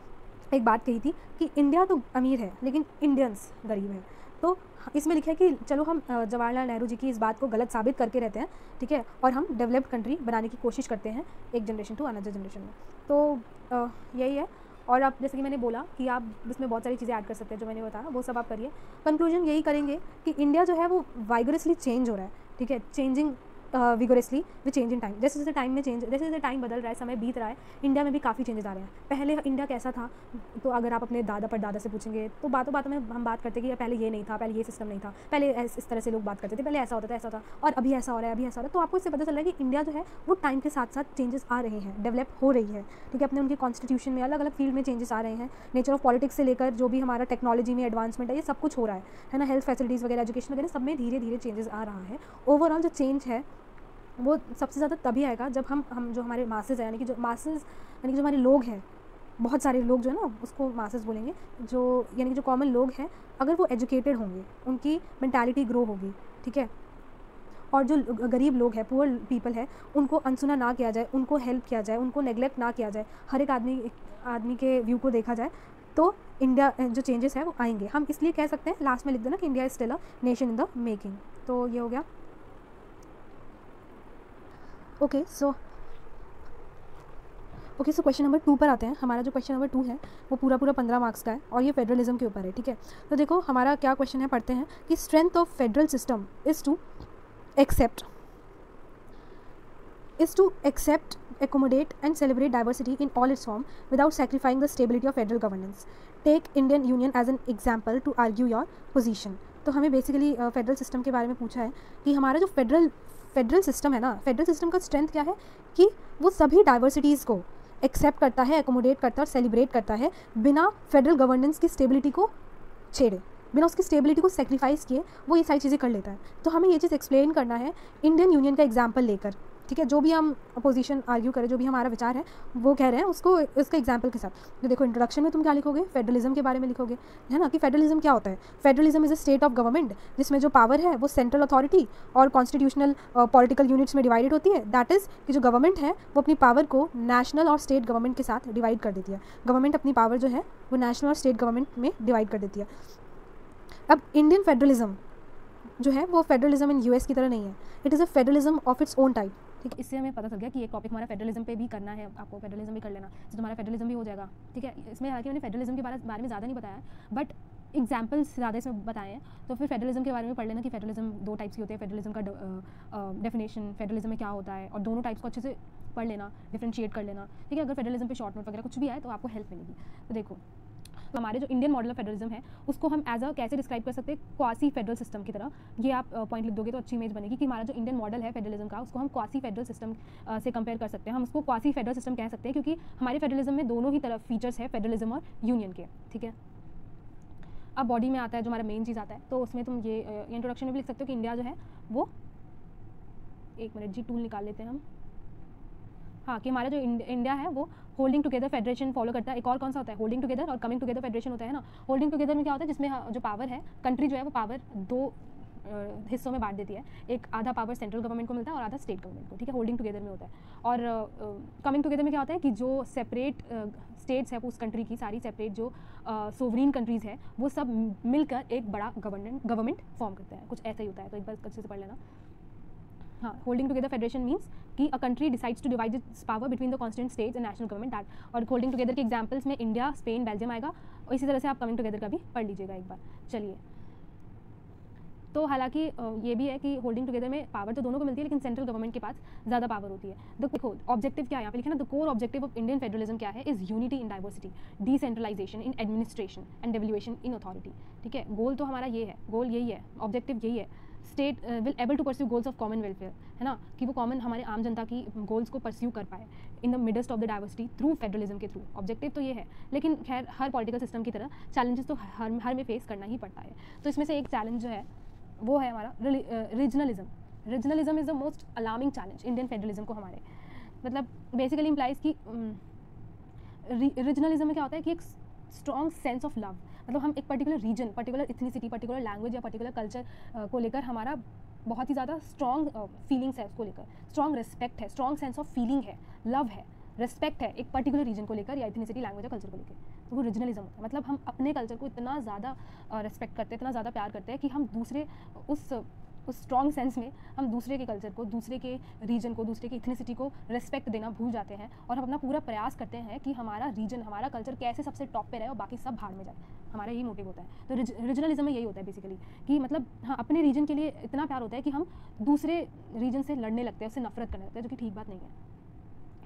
एक बात कही थी कि इंडिया तो अमीर है लेकिन इंडियंस गरीब है। तो इसमें लिखा है कि चलो हम जवाहरलाल नेहरू जी की इस बात को गलत साबित करके रहते हैं, ठीक है, और हम डेवलप्ड कंट्री बनाने की कोशिश करते हैं एक जनरेशन टू अनदर जनरेशन में। तो यही है। और अब जैसे कि मैंने बोला कि आप इसमें बहुत सारी चीज़ें ऐड कर सकते हैं, जो मैंने बताया वो सब आप करिए। कंक्लूजन यही करेंगे कि इंडिया जो है वो वाइगरसली चेंज हो रहा है। ठीक है, changing vigorously with change in time. जैसे जैसे टाइम में जैसे जैसे टाइम बदल रहा है, समय बीत रहा है, इंडिया में भी काफ़ी चेंजेस आ रहे हैं। पहले इंडिया कैसा था, तो अगर आप अपने दादा परदादा से पूछेंगे तो बातों में हम बात करते कि पहले ये नहीं था, पहले ये सिस्टम नहीं था, पहले इस तरह से लोग बात करते थे, पहले ऐसा होता था, और अभी ऐसा हो रहा है, अभी ऐसा हो रहा है। तो आपको इससे पता चल रहा है कि इंडिया जो है वो टाइम के साथ साथ चेंजेस आ रहे हैं, डेवलप हो रही है। ठीक है, अपने उनके कॉन्स्टिट्यूशन में अलग अलग फील्ड में चेंजेस आ रहे हैं, नेचर ऑफ पॉलिटिक्स से लेकर जो भी हमारा टेक्नोलॉजी में एडवांसमेंट है, ये सब कुछ हो रहा है ना, हेल्थ फैसिलिटीज़ वगैरह, एजुकेशन वगैरह, सब में धीरे धीरे चेंजेस आ रहा है। ओवरऑल जो चेंज है वो सबसे ज़्यादा तभी आएगा जब हम जो हमारे मासेस हैं, यानी कि जो हमारे लोग हैं, बहुत सारे लोग जो है ना उसको मासेस बोलेंगे, जो यानी कि जो कॉमन लोग हैं, अगर वो एजुकेटेड होंगे, उनकी मेंटालिटी ग्रो होगी। ठीक है, और जो गरीब लोग हैं, पुअर पीपल है, उनको अनसुना ना किया जाए, उनको हेल्प किया जाए, उनको नेग्लेक्ट ना किया जाए, हर एक आदमी के व्यू को देखा जाए, तो इंडिया जो चेंजेस है वो आएंगे। हम इसलिए कह सकते हैं, लास्ट में लिख देना कि India is still a nation in the making. तो ये हो गया। ओके सो क्वेश्चन नंबर 2 पर आते हैं। हमारा जो क्वेश्चन नंबर 2 है वो पूरा 15 मार्क्स का है, और ये फेडरलिज्म के ऊपर है। ठीक है, तो देखो हमारा क्या क्वेश्चन है, पढ़ते हैं कि strength of federal system is to accept accommodate and celebrate diversity in all its form without sacrificing the stability of federal governance. Take Indian Union as an example to argue your position. तो हमें बेसिकली फेडरल सिस्टम के बारे में पूछा है कि हमारा जो फेडरल सिस्टम है ना, फेडरल सिस्टम का स्ट्रेंथ क्या है कि वो सभी डाइवर्सिटीज़ को एक्सेप्ट करता है, एकोमोडेट करता है और सेलिब्रेट करता है, बिना फेडरल गवर्नेंस की स्टेबिलिटी को छेड़े, बिना उसकी स्टेबिलिटी को सेक्रीफाइस किए वो ये सारी चीज़ें कर लेता है। तो हमें ये चीज़ एक्सप्लेन करना है इंडियन यूनियन का एग्जाम्पल लेकर, ठीक है, जो भी हम अपोजिशन आर्ग्यू करें, जो भी हमारा विचार है वो कह रहे हैं, उसको इसके एग्जाम्पल के साथ। तो देखो इंट्रोडक्शन में तुम क्या लिखोगे, फेडरलिज्म के बारे में लिखोगे, है ना, कि फेडरलिज्म क्या होता है। Federalism is a state of government जिसमें जो पावर है वो सेंट्रल अथॉरिटी और कॉन्स्टिट्यूशनल पॉलिटिकल यूनिट्स में डिवाइडेड होती है। दैट इज़ कि जो गवर्नमेंट है वो अपनी पावर को नेशनल और स्टेट गवर्नमेंट के साथ डिवाइड कर देती है। गवर्नमेंट अपनी पावर जो है वो नेशनल और स्टेट गवर्नमेंट में डिवाइड कर देती है। अब इंडियन फेडरलिज्म जो है वो फेडरलिज्म इन यूएस की तरह नहीं है, it is a federalism of its own type. ठीक है, इससे हमें पता चल गया कि एक टॉपिक हमारा फेडरलिज्म पे भी करना है, आपको फेडरलिज्म भी कर लेना, तो तुम्हारा फेडरलिज्म भी हो जाएगा। ठीक है, इसमें हालांकि मैंने फेडरलिज्म के बारे में ज़्यादा नहीं बताया, बट एग्जाम्पल्स ज़्यादा इसमें बताए हैं। तो फिर फेडरलिज्म के बारे में पढ़ लेना कि फेडरलिज्म 2 टाइप्स की होती है, फेडरलिज्म का डेफिनेशन, फेडरलिज्म में क्या होता है, और दोनों टाइप्स को अच्छे से पढ़ लेना, डिफ्रेंशिएट कर लेना। ठीक है, अगर फेडरलिज्म पे शॉर्ट नोट वगैरह कुछ भी आए तो आपको हेल्प मिलेगी। तो देखो हमारे जो इंडियन मॉडल ऑफ फेडरलिज्म है उसको हम एज अ कैसे डिस्क्राइब कर सकते हैं, क्वासी फेडरल सिस्टम की तरह। ये आप पॉइंट लिख दोगे तो अच्छी इमेज बनेगी कि हमारा जो इंडियन मॉडल है फेडरलिज्म का उसको हम क्वासी फेडरल सिस्टम से कंपेयर कर सकते हैं। हम उसको क्वासी फेडरल सिस्टम कह सकते हैं क्योंकि हमारे फेडरलिज्म में दोनों ही तरफ फीचर्स है, फेडरलिज्म और यूनियन के। ठीक है, अब बॉडी में आता है जो हमारा मेन चीज़ आता है, तो उसमें तुम ये इंट्रोडक्शन में भी लिख सकते हो कि इंडिया जो है वो, एक मिनट जी टूल निकाल लेते हैं हम, हाँ, कि हमारा जो इंडिया है वो होल्डिंग टुगेदर फेडरेशन फॉलो करता है। एक और कौन सा होता है, होल्डिंग टुगेदर और कमिंग टुगेदर फेडरेशन होता है ना। होल्डिंग टुगेदर में क्या होता है, जिसमें जो पावर है, कंट्री जो है वो पावर 2 हिस्सों में बांट देती है, एक आधा पावर सेंट्रल गवर्नमेंट को मिलता है और आधा स्टेट गवर्नमेंट को। ठीक है, होल्डिंग टुगेदर में होता है। और कमिंग टुगेदर में क्या होता है कि जो सेपरेट स्टेट्स है उस कंट्री की, सारी सेपरेट जो सोवरीन कंट्रीज़ है वो सब मिलकर एक बड़ा गवर्नमेंट फॉर्म करते हैं, कुछ ऐसा ही होता है। तो एक बार अच्छे से पढ़ लेना। हाँ, होल्डिंग टुगेदर फेडरेशन मीन्स कि a country decides to divide its power between the constituent states and national government that. और होल्डिंग टुगेदर के एग्जांपल्स में इंडिया, स्पेन, बेल्जियम आएगा, और इसी तरह से आप कमिंग टुगेदर का भी पढ़ लीजिएगा एक बार। चलिए, तो हालांकि ये भी है कि होल्डिंग टुगेदर में पावर तो दोनों को मिलती है, लेकिन सेंट्रल गवर्नमेंट के पास ज़्यादा पावर होती है। देखो ऑब्जेक्टिव क्या है यहाँ पे लिखा ना, the core objective of Indian federalism क्या है, is unity in diversity, decentralization in administration and devaluation in authority. ठीक है, गोल तो हमारा ये है, गोल यही है, ऑब्जेक्टिव यही है। State will able to pursue goals of common welfare, है ना, कि वो कॉमन हमारे आम जनता की गोल्स को परस्यू कर पाए in the midst of the diversity through federalism के थ्रू। ऑब्जेक्टिव तो ये है, लेकिन खैर हर पॉलिटिकल सिस्टम की तरह चैलेंजेस तो हर में फेस करना ही पड़ता है। तो इसमें से एक चैलेंज जो है वो है हमारा regionalism. Regionalism is the most alarming challenge Indian federalism को हमारे, मतलब बेसिकली इम्प्लाइज कि रीजनलिज्म में क्या होता है कि एक स्ट्रॉन्ग सेंस ऑफ लव, मतलब हम एक particular region, particular ethnicity, particular language या पर्टिकुलर कल्चर को लेकर हमारा बहुत ही ज़्यादा स्ट्रॉन्ग फीलिंग्स है, उसको लेकर स्ट्रॉन्ग रिस्पेक्ट है, स्ट्रॉन्ग सेंस ऑफ फीलिंग है, लव है, रिस्पेक्ट है एक पर्टिकुलर रीजन को लेकर या इथनिसिटी, लैंग्वेज या कल्चर को लेकर। तो वो रीजनलिज्म होता है, मतलब हम अपने कल्चर को इतना ज़्यादा रिस्पेक्ट करते हैं, इतना ज़्यादा प्यार करते हैं कि हम दूसरे उस स्ट्रॉन्ग सेंस में हम दूसरे के कल्चर को, दूसरे के रीजन को, दूसरे की इथनिसिटी को रिस्पेक्ट देना भूल जाते हैं, और हम अपना पूरा प्रयास करते हैं कि हमारा रीजन, हमारा कल्चर कैसे सबसे टॉप पे रहे और बाकी सब भाड़ में जाए। हमारा यही मोटिव होता है। तो रीजनलिज्म में यही होता है बेसिकली कि मतलब हाँ, अपने रीजन के लिए इतना प्यार होता है कि हम दूसरे रीजन से लड़ने लगते हैं, उससे नफरत करने लगते हैं, जो कि ठीक बात नहीं है।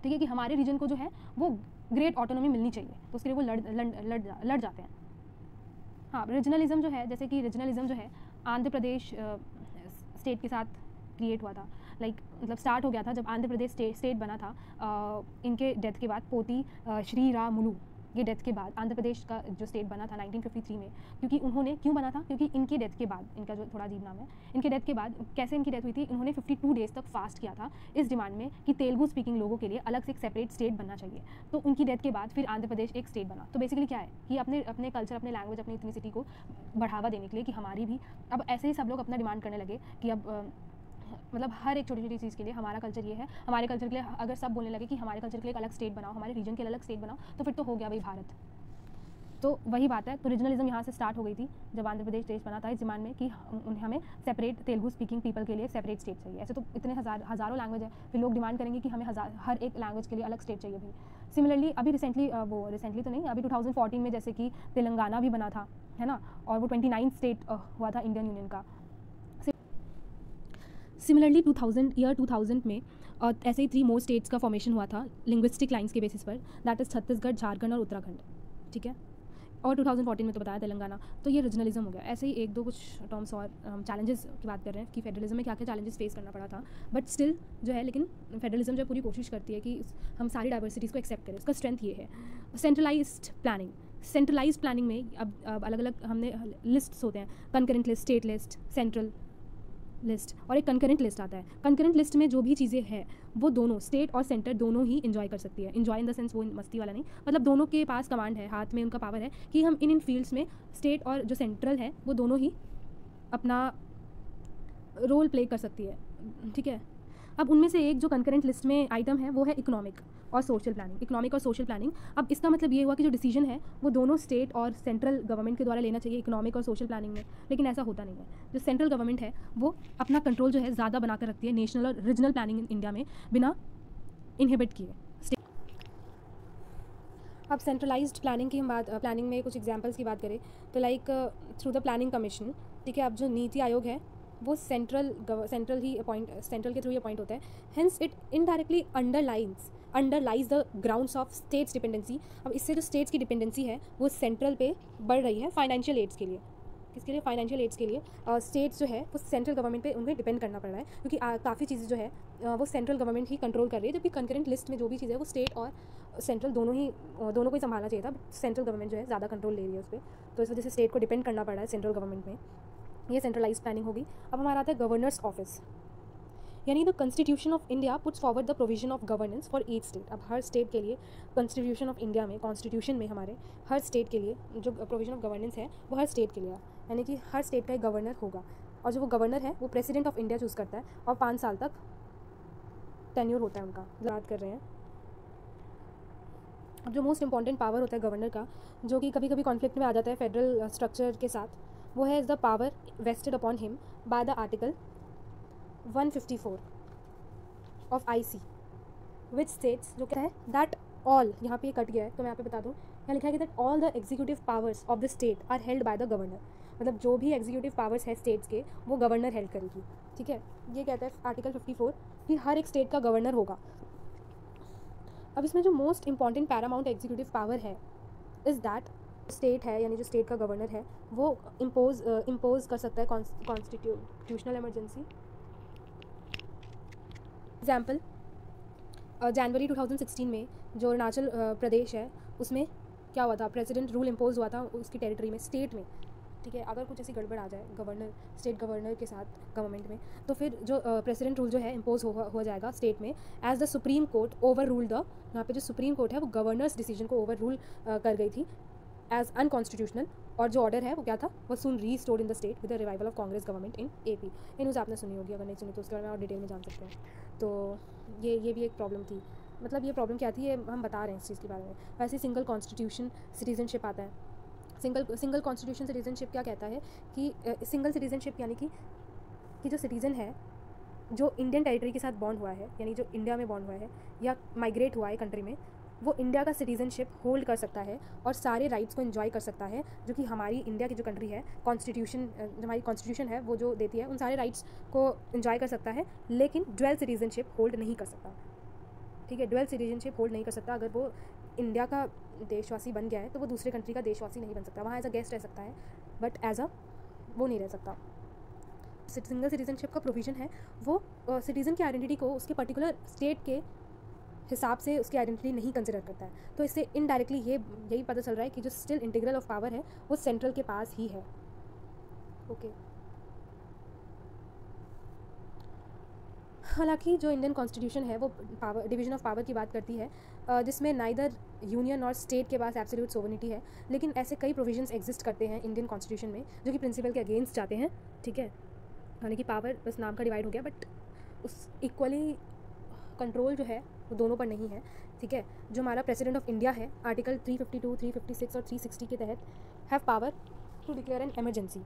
ठीक है, कि हमारे रीजन को जो है वो ग्रेट ऑटोनॉमी मिलनी चाहिए, तो उसके लिए वो लड़ जाते हैं। हाँ, रीजनलिज्म जो है, जैसे कि रीजनलिज्म जो है आंध्र प्रदेश स्टेट के साथ क्रिएट हुआ था, लाइक मतलब स्टार्ट हो गया था जब आंध्र प्रदेश स्टेट बना था इनके डेथ के बाद, पोती श्री रामुलु ये डेथ के बाद आंध्र प्रदेश का जो स्टेट बना था 1953 में। क्योंकि उन्होंने क्यों बना था, क्योंकि इनके डेथ के बाद, इनका जो थोड़ा अजीब नाम है, इनके डेथ के बाद कैसे इनकी डेथ हुई थी, इन्होंने 52 डेज तक फास्ट किया था इस डिमांड में कि तेलुगु स्पीकिंग लोगों के लिए अलग से एक सेपरेट स्टेट बनना चाहिए। तो उनकी डेथ के बाद फिर आंध्र प्रदेश एक स्टेट बना। तो बेसिकली क्या है कि अपने कल्चर, अपने लैंग्वेज, अपनी इथनिसिटी को बढ़ावा देने के लिए कि हमारी भी, अब ऐसे ही सब लोग अपना डिमांड करने लगे कि अब मतलब हर एक छोटी छोटी चीज़ के लिए हमारा कल्चर ये है, हमारे कल्चर के लिए अगर सब बोलने लगे कि हमारे कल्चर के लिए एक अलग स्टेट बनाओ, हमारे रीजन के लिए अलग स्टेट बनाओ, तो फिर तो हो गया भाई भारत। तो वही बात है। तो रीजनलिज्म यहाँ से स्टार्ट हो गई थी जब आंध्र प्रदेश देश बना था इस डिमांड में कि हमें सेपरेट तेलुगु स्पीकिंग पीपल के लिए सेपरेट स्टेट चाहिए। ऐसे तो इतने हज़ारों लैंग्वेज है, फिर लोग डिमांड करेंगे कि हमें हर एक लैंग्वेज के लिए अलग स्टेट चाहिए भी। सिमिलरली अभी रिसेंटली तो नहीं, अभी 2014 में जैसे कि तेलंगाना भी बना था, है ना, और वो 29 स्टेट हुआ था इंडियन यूनियन का। सिमिलरली 2000 में ऐसे ही 3 मोर स्टेट्स का फॉर्मेशन हुआ था लिंग्विस्टिक लाइंस के बेसिस पर, दैट इज़ छत्तीसगढ़, झारखंड और उत्तराखंड। ठीक है, और 2014 में तो बताया तेलंगाना। तो ये रीजनलिज्म हो गया। ऐसे ही 1-2 कुछ टर्म्स और हम चैलेंजेस की बात कर रहे हैं कि फेडरलिज्म में क्या क्या चैलेंजेस फेस करना पड़ा था, बट स्टिल जो है, लेकिन फेडरलिज्म जो पूरी कोशिश करती है कि हम सारी डाइवर्सिटीज़ को एक्सेप्ट करें। उसका स्ट्रेंथ ये है। सेंट्रलाइज्ड प्लानिंग में अब अलग अलग हमने लिस्ट्स होते हैं, concurrent list, state list, central, list और एक कंकरेंट लिस्ट आता है। कंकरेंट लिस्ट में जो भी चीज़ें हैं वो दोनों स्टेट और सेंटर दोनों ही इन्जॉय कर सकती है। इन्जॉय इन द सेंस वो मस्ती वाला नहीं, मतलब दोनों के पास कमांड है, हाथ में उनका पावर है कि हम इन फील्ड्स में स्टेट और जो सेंट्रल है वो दोनों ही अपना रोल प्ले कर सकती है, ठीक है। अब उनमें से एक जो कंकरेंट लिस्ट में आइटम है वो है इकोनॉमिक और सोशल प्लानिंग। इकोनॉमिक और सोशल प्लानिंग, अब इसका मतलब ये हुआ कि जो डिसीजन है वो दोनों स्टेट और सेंट्रल गवर्नमेंट के द्वारा लेना चाहिए इकोनॉमिक और सोशल प्लानिंग में, लेकिन ऐसा होता नहीं है। जो सेंट्रल गवर्नमेंट है वो अपना कंट्रोल जो है ज़्यादा बना कर रखती है नेशनल और रीजनल प्लानिंग इंडिया में बिना इनहिबिट किए। अब सेंट्रलाइज्ड प्लानिंग की हम बात, प्लानिंग में कुछ एग्जांपल्स की बात करें तो like through the planning commission, ठीक है। अब जो नीति आयोग है वो सेंट्रल के थ्रू ही अपॉइंट होता है, hence it indirectly underlies the grounds of states dependency. अब इससे जो स्टेट्स की डिपेंडेंसी है वो सेंट्रल पे बढ़ रही है फाइनेंशियल एड्स के लिए। किसके लिए? फाइनेंशियल एड्स के लिए। स्टेट्स जो है वो सेंट्रल गवर्नमेंट पे उन्हें डिपेंड करना पड़ रहा है, क्योंकि काफ़ी चीज़ें जो है वो सेंट्रल गवर्नमेंट ही कंट्रोल कर रही है, जबकि कंकरेंट लिस्ट में जो भी चीज़ है वो स्टेट और सेंट्रल दोनों को ही संभालना चाहिए था। सेंट्रल गवर्नमेंट जो है ज़्यादा कंट्रोल ले रही है उस पर, तो इस वजह से स्टेट को डिपेंड करना पड़ रहा है सेंट्रल गवर्नमेंट में। ये सेंट्रलाइज प्लानिंग होगी। अब हमारा आता है गवर्नर्स ऑफिस, यानी the constitution of India puts forward the provision of governance for each state. अब हर स्टेट के लिए कॉन्स्टिट्यूशन ऑफ इंडिया में, कॉन्स्टिट्यूशन में हमारे हर स्टेट के लिए जो प्रोविजन ऑफ गवर्नेंस है वो हर स्टेट के लिए है, यानी कि हर स्टेट का एक गवर्नर होगा, और जो वो गवर्नर है वो प्रेसिडेंट ऑफ इंडिया चूज़ करता है और 5 साल तक टेन्योर होता है उनका। बात कर रहे हैं अब जो मोस्ट इंपॉर्टेंट पावर होता है गवर्नर का, जो कि कभी कभी कॉन्फ्लिक्ट में आ जाता है फेडरल स्ट्रक्चर के साथ, वो है the power vested upon him by the article 154 of IC which states, जो कहता है दैट ऑल, यहाँ पे ये कट गया है तो मैं यहाँ पे बता दूँ, यहाँ लिखा है कि that all the executive powers of the state are held by the governor. मतलब जो भी एग्जीक्यूटिव पावर्स है स्टेट्स के वो गवर्नर हेल्ड करेगी, ठीक है। ये कहता है आर्टिकल 54 कि हर एक स्टेट का गवर्नर होगा। अब इसमें जो most important Paramount executive power है इज़ दैट स्टेट है, यानी जो स्टेट का गवर्नर है वो इम्पोज कर सकता है कॉन्स्टिट्यूशनल इमरजेंसी। एग्जाम्पल, जनवरी 2016 में जो अरुणाचल प्रदेश है उसमें क्या हुआ था, प्रेसिडेंट रूल इम्पोज हुआ था उसकी टेरिटरी में, स्टेट में, ठीक है। अगर कुछ ऐसी गड़बड़ आ जाए स्टेट गवर्नर के साथ गवर्नमेंट में, तो फिर जो प्रेसिडेंट रूल जो है इम्पोज हो जाएगा स्टेट में, as the Supreme Court overrule the, यहाँ पे जो सुप्रीम कोर्ट है वो गवर्नर्स डिसीजन को ओवर रूल कर गई थी एज अनकॉन्स्टिट्यूशनल, और जो ऑर्डर है वो क्या था, वो soon restored in the state with the revival of Congress government in AP। ये न्यूज़ आपने सुनी होगी, अगर नहीं सुनी तो उसके बारे में और डिटेल में जान सकते हैं। तो ये भी एक प्रॉब्लम थी, मतलब ये प्रॉब्लम क्या थी ये हम बता रहे हैं इस चीज़ के बारे में। वैसे सिंगल कॉन्स्टिट्यूशन सिटीजनशिप आता है। सिंगल कॉन्स्टिट्यूशन सिटीजनशिप क्या कहता है कि सिंगल सिटीजनशिप यानी कि जो सिटीज़न है जो इंडियन टेरिटरी के साथ बॉन्ड हुआ है, यानी जो इंडिया में बॉन्ड हुआ है या माइग्रेट हुआ है कंट्री में, वो इंडिया का सिटीजनशिप होल्ड कर सकता है और सारे राइट्स को एंजॉय कर सकता है जो कि हमारी इंडिया की जो कंट्री है, कॉन्स्टिट्यूशन जो हमारी कॉन्स्टिट्यूशन है वो जो देती है, उन सारे राइट्स को एंजॉय कर सकता है, लेकिन ड्वेल सिटीजनशिप होल्ड नहीं कर सकता, ठीक है। ड्वेल सिटीजनशिप होल्ड नहीं कर सकता। अगर वो इंडिया का देशवासी बन गया है तो वो दूसरे कंट्री का देशवासी नहीं बन सकता, वहाँ एज अ गेस्ट रह सकता है बट एज अ वो नहीं रह सकता। सिंगल सिटीजनशिप का प्रोविज़न है वो सिटीज़न की आइडेंटिटी को उसके पर्टिकुलर स्टेट के हिसाब से उसकी आइडेंटिटी नहीं कंसिडर करता है। तो इससे इनडायरेक्टली यही पता चल रहा है कि जो स्टिल इंटीग्रल ऑफ पावर है वो सेंट्रल के पास ही है, ओके। हालांकि जो इंडियन कॉन्स्टिट्यूशन है वो पावर डिवीजन ऑफ पावर की बात करती है, जिसमें नाइदर यूनियन और स्टेट के पास एब्सोल्यूट सोवरेनिटी है, लेकिन ऐसे कई प्रोविजंस एग्जिस्ट करते हैं इंडियन कॉन्स्टिट्यूशन में जो कि प्रिंसिपल के अगेंस्ट जाते हैं, ठीक है। यानी कि पावर बस नाम का डिवाइड हो गया, बट उस इक्वली कंट्रोल जो है वो दोनों पर नहीं है, ठीक है। जो हमारा प्रेसिडेंट ऑफ इंडिया है आर्टिकल 352, 356 और 360 के तहत have power to declare an emergency.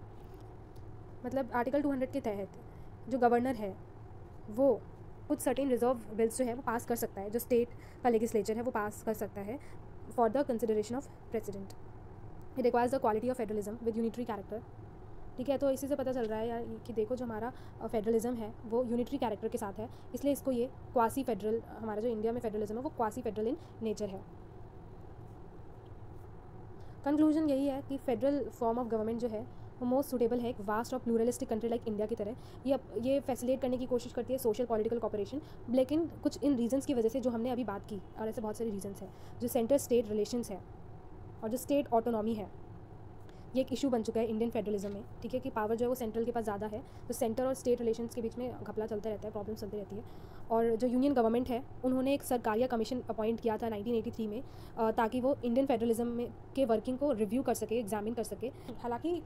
मतलब आर्टिकल 200 के तहत जो गवर्नर है वो कुछ सर्टेन रिजर्व बिल्स जो है वो पास कर सकता है, जो स्टेट का लेजिस्लेचर है वो पास कर सकता है for the consideration of president. It requires the quality of federalism with unitary character, ठीक है। तो इसी से पता चल रहा है यार कि देखो जो हमारा फेडरलिज्म है वो यूनिटरी कैरेक्टर के साथ है, इसलिए इसको ये क्वासी फेडरल, हमारा जो इंडिया में फेडरलिज्म है वो क्वासी फेडरल इन नेचर है। कंक्लूजन यही है कि फेडरल फॉर्म ऑफ गवर्नमेंट जो है वो मोस्ट सूटेबल है एक वास्ट और प्लूरलिस्टिक कंट्री लाइक इंडिया की तरह। ये फैसिलिटेट करने की कोशिश करती है सोशल पॉलिटिकल कॉपरेशन, लेकिन कुछ इन रीजंस की वजह से जो हमने अभी बात की, और ऐसे बहुत सारे रीजंस हैं, जो सेंटर स्टेट रिलेशंस है और जो स्टेट ऑटोनॉमी है, ये एक इशू बन चुका है इंडियन फेडरलिज्म में, ठीक है, कि पावर जो है वो सेंट्रल के पास ज़्यादा है, तो सेंटर और स्टेट रिलेशंस के बीच में घपला चलता रहता है, प्रॉब्लम चलती रहती है। और जो यूनियन गवर्नमेंट है उन्होंने एक सरकारिया कमीशन अपॉइंट किया था 1983 में, ताकि वो इंडियन फेडरलिज्म में के वर्किंग को रिव्यू कर सके, एग्जामिन कर सके। हालांकि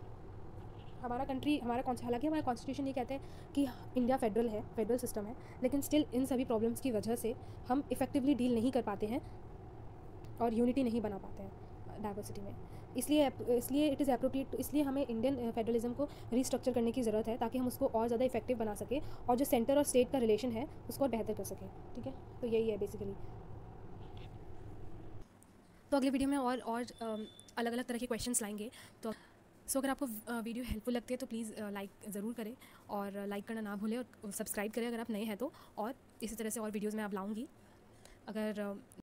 हालांकि हमारा कॉन्स्टिट्यूशन ये कहते हैं कि इंडिया फेडरल है, फेडरल सिस्टम है, लेकिन स्टिल इन सभी प्रॉब्लम्स की वजह से हम इफ़ेक्टिवली डील नहीं कर पाते हैं और यूनिटी नहीं बना पाते हैं डाइवर्सिटी में। इसलिए इट इज़ अप्रोप्रिएट, इसलिए हमें इंडियन फेडरलिज्म को रीस्ट्रक्चर करने की ज़रूरत है, ताकि हम उसको और ज़्यादा इफेक्टिव बना सकें और जो सेंटर और स्टेट का रिलेशन है उसको और बेहतर कर सकें, ठीक है। तो यही है बेसिकली। तो अगले वीडियो में और अलग अलग तरह के क्वेश्चंस लाएंगे। तो अगर आपको वीडियो हेल्पफुल लगती है तो प्लीज़ लाइक ज़रूर करें, और लाइक करना ना भूलें, और सब्सक्राइब करें अगर आप नए हैं तो। और इसी तरह से और वीडियोज़ में आप लाऊँगी। अगर